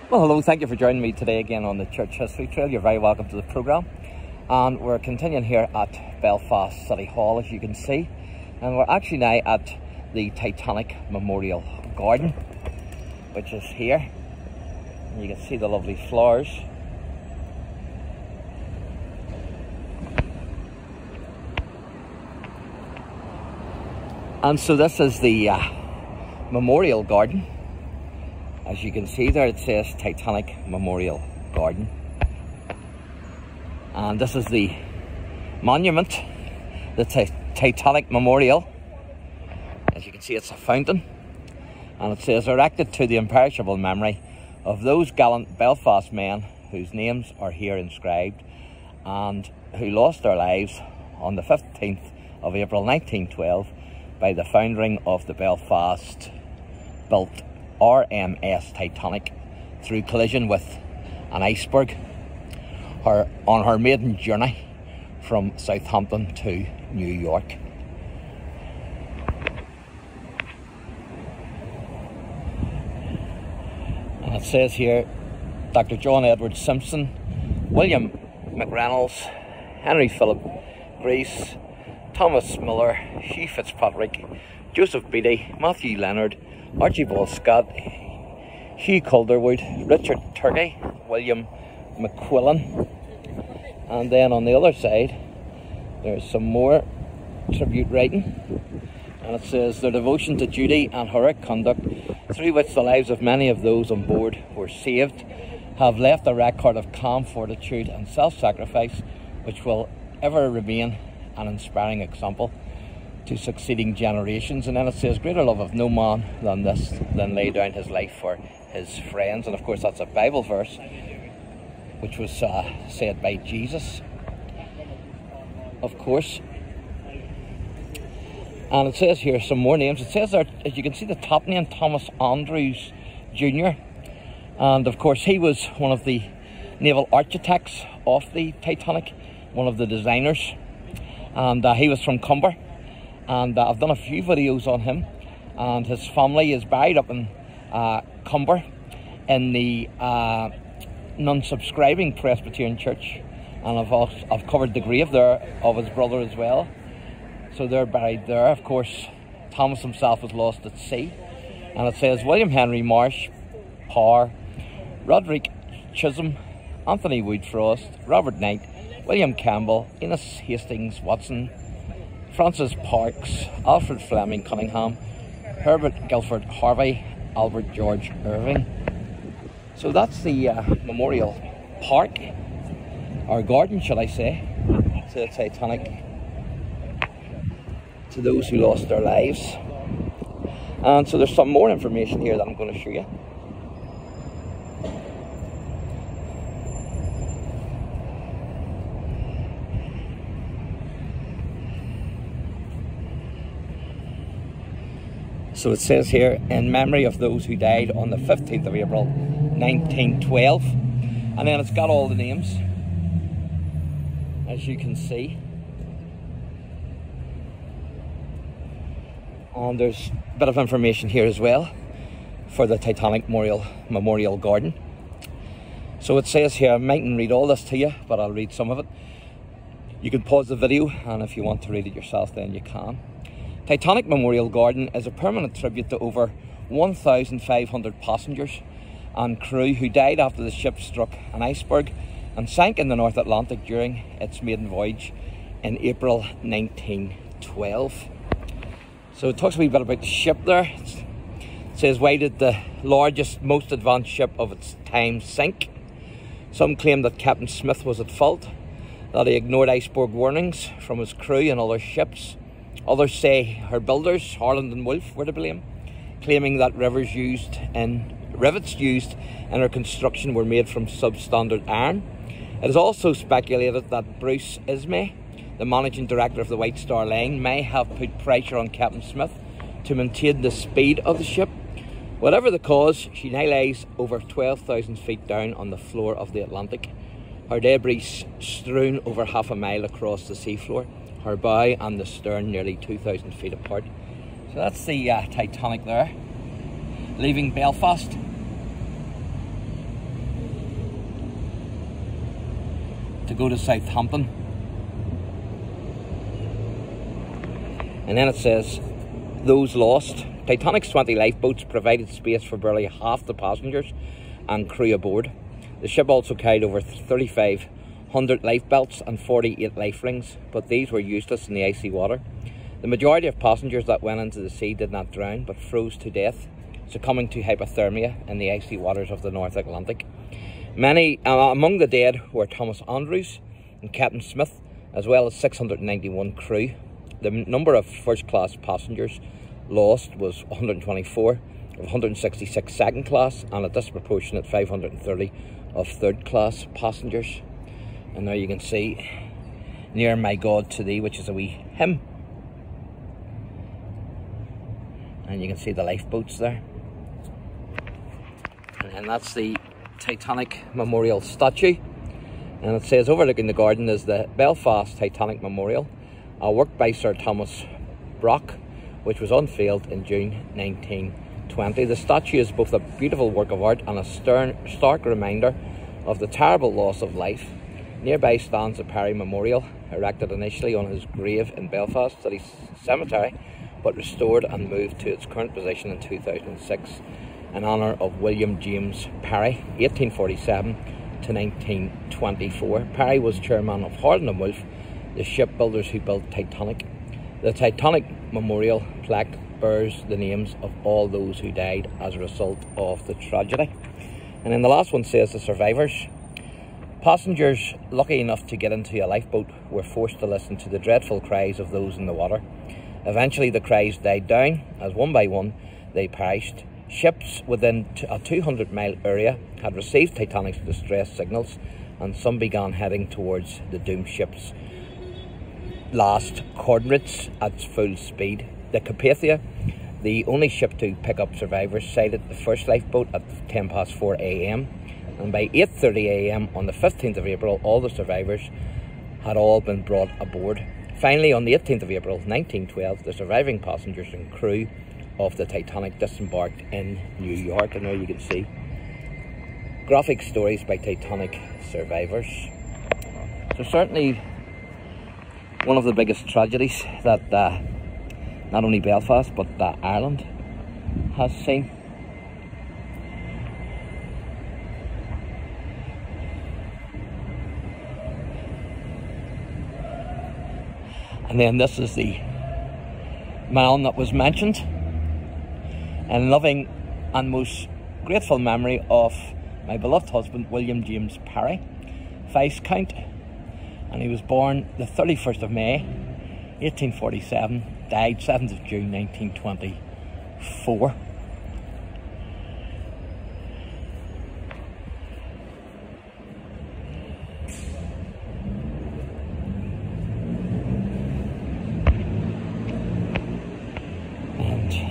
Well, hello, thank you for joining me today again on the Church History Trail. You're very welcome to the programme. And we're continuing here at Belfast City Hall, as you can see. And we're actually now at the Titanic Memorial Garden, which is here. And you can see the lovely flowers. And so this is the Memorial Garden. As you can see there, it says Titanic Memorial Garden. And this is the monument, the Titanic Memorial. As you can see, it's a fountain. And it says, erected to the imperishable memory of those gallant Belfast men whose names are here inscribed and who lost their lives on the 15th of April 1912 by the foundering of the Belfast built RMS Titanic through collision with an iceberg on her maiden journey from Southampton to New York. And it says here, Dr. John Edward Simpson, William McReynolds, Henry Philip Grease, Thomas Miller, Hugh Fitzpatrick, Joseph Beatty, Matthew Leonard, Archibald Scott, Hugh Calderwood, Richard Turkey, William McQuillan. And then on the other side, there's some more tribute writing. And it says, their devotion to duty and heroic conduct, through which the lives of many of those on board were saved, have left a record of calm fortitude and self-sacrifice, which will ever remain an inspiring example to succeeding generations. And then it says, greater love of no man than this, than lay down his life for his friends. And of course that's a Bible verse which was said by Jesus, of course. And it says here some more names. It says there, as you can see, the top name, Thomas Andrews Jr. And of course he was one of the naval architects of the Titanic, one of the designers. And he was from Cumber. And I've done a few videos on him, and his family is buried up in Cumber in the non-subscribing Presbyterian Church, and I've covered the grave there of his brother as well. So they're buried there. Of course, Thomas himself was lost at sea. And it says William Henry Marsh, Parr, Roderick Chisholm, Anthony Woodfrost, Robert Knight, William Campbell, Enos Hastings Watson, Francis Parks, Alfred Fleming Cunningham, Herbert Guilford Harvey, Albert George Irving. So that's the Memorial Park, or garden should I say, to the Titanic, to those who lost their lives. And so there's some more information here that I'm going to show you. So it says here, in memory of those who died on the 15th of April 1912. And then it's got all the names, as you can see. And there's a bit of information here as well for the Titanic Memorial Garden. So it says here, I mightn't read all this to you, but I'll read some of it. You can pause the video, and if you want to read it yourself, then you can. Titanic Memorial Garden is a permanent tribute to over 1,500 passengers and crew who died after the ship struck an iceberg and sank in the North Atlantic during its maiden voyage in April 1912. So it talks a wee bit about the ship there. It says, why did the largest, most advanced ship of its time sink? Some claim that Captain Smith was at fault, that he ignored iceberg warnings from his crew and other ships. Others say her builders, Harland and Wolff, were to blame, claiming that rivets used in her construction were made from substandard iron. It is also speculated that Bruce Ismay, the managing director of the White Star Line, may have put pressure on Captain Smith to maintain the speed of the ship. Whatever the cause, she now lies over 12,000 feet down on the floor of the Atlantic, her debris strewn over half a mile across the seafloor, her bow and the stern nearly 2,000 feet apart. So that's the Titanic there, leaving Belfast. to go to Southampton. And then it says, those lost. Titanic's 20 lifeboats provided space for barely half the passengers and crew aboard. The ship also carried over 3,500 lifebelts and 48 life rings, but these were useless in the icy water. The majority of passengers that went into the sea did not drown, but froze to death, succumbing to hypothermia in the icy waters of the North Atlantic. Many among the dead were Thomas Andrews and Captain Smith, as well as 691 crew. The number of first-class passengers lost was 124, of 166 second-class, and a disproportionate 530 of third-class passengers. And there you can see Near My God to Thee, which is a wee hymn. And you can see the lifeboats there. And that's the Titanic Memorial statue. And it says, overlooking the garden is the Belfast Titanic Memorial, a work by Sir Thomas Brock, which was unveiled in June 1920. The statue is both a beautiful work of art and a stark reminder of the terrible loss of life. Nearby stands a Parry Memorial, erected initially on his grave in Belfast City Cemetery, but restored and moved to its current position in 2006 in honour of William James Parry, 1847 to 1924. Parry was chairman of Harland and Wolff, the shipbuilders who built Titanic. The Titanic Memorial plaque bears the names of all those who died as a result of the tragedy. And then the last one says the survivors. Passengers lucky enough to get into a lifeboat were forced to listen to the dreadful cries of those in the water. Eventually the cries died down as one by one they perished. Ships within a 200-mile area had received Titanic's distress signals, and some began heading towards the doomed ship's last coordinates at full speed. The Carpathia, the only ship to pick up survivors, sighted the first lifeboat at 4 AM, and by 8:30 AM on the 15th of April, all the survivors had all been brought aboard. Finally, on the 18th of April 1912, the surviving passengers and crew of the Titanic disembarked in New York. And there you can see graphic stories by Titanic survivors. So certainly one of the biggest tragedies that not only Belfast but Ireland has seen. And then this is the man that was mentioned, in loving and most grateful memory of my beloved husband, William James Parry, Viscount, and he was born the 31st of May 1847, died 7th of June 1924.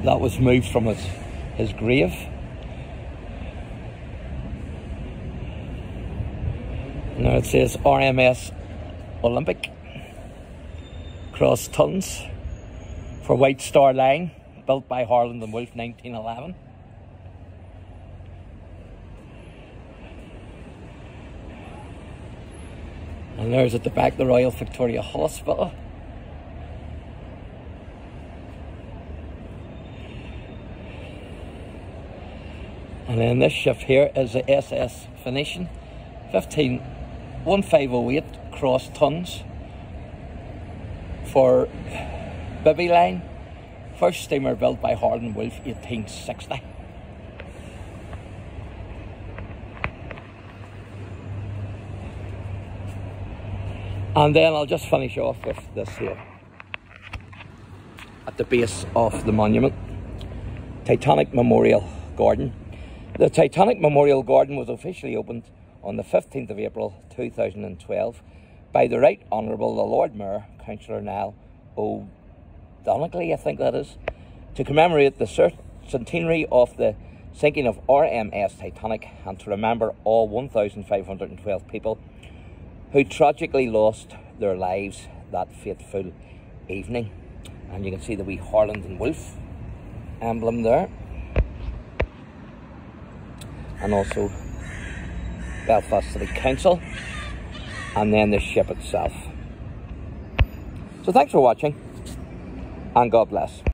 That was moved from his grave. Now it says RMS Olympic, cross tons for White Star Line, built by Harland and Wolff, 1911. And there's at the back the Royal Victoria Hospital. And then this ship here is the SS Phoenician, 1508 cross tons for Bibby Line, first steamer built by Harland and Wolff, 1860. And then I'll just finish off with this here. At the base of the monument, Titanic Memorial Garden. The Titanic Memorial Garden was officially opened on the 15th of April 2012 by the Right Honourable the Lord Mayor, Councillor Niall O'Donoghue, I think that is, to commemorate the centenary of the sinking of RMS Titanic and to remember all 1,512 people who tragically lost their lives that fateful evening. And you can see the wee Harland and Wolff emblem there. And also Belfast City Council. and then the ship itself. So thanks for watching, and God bless.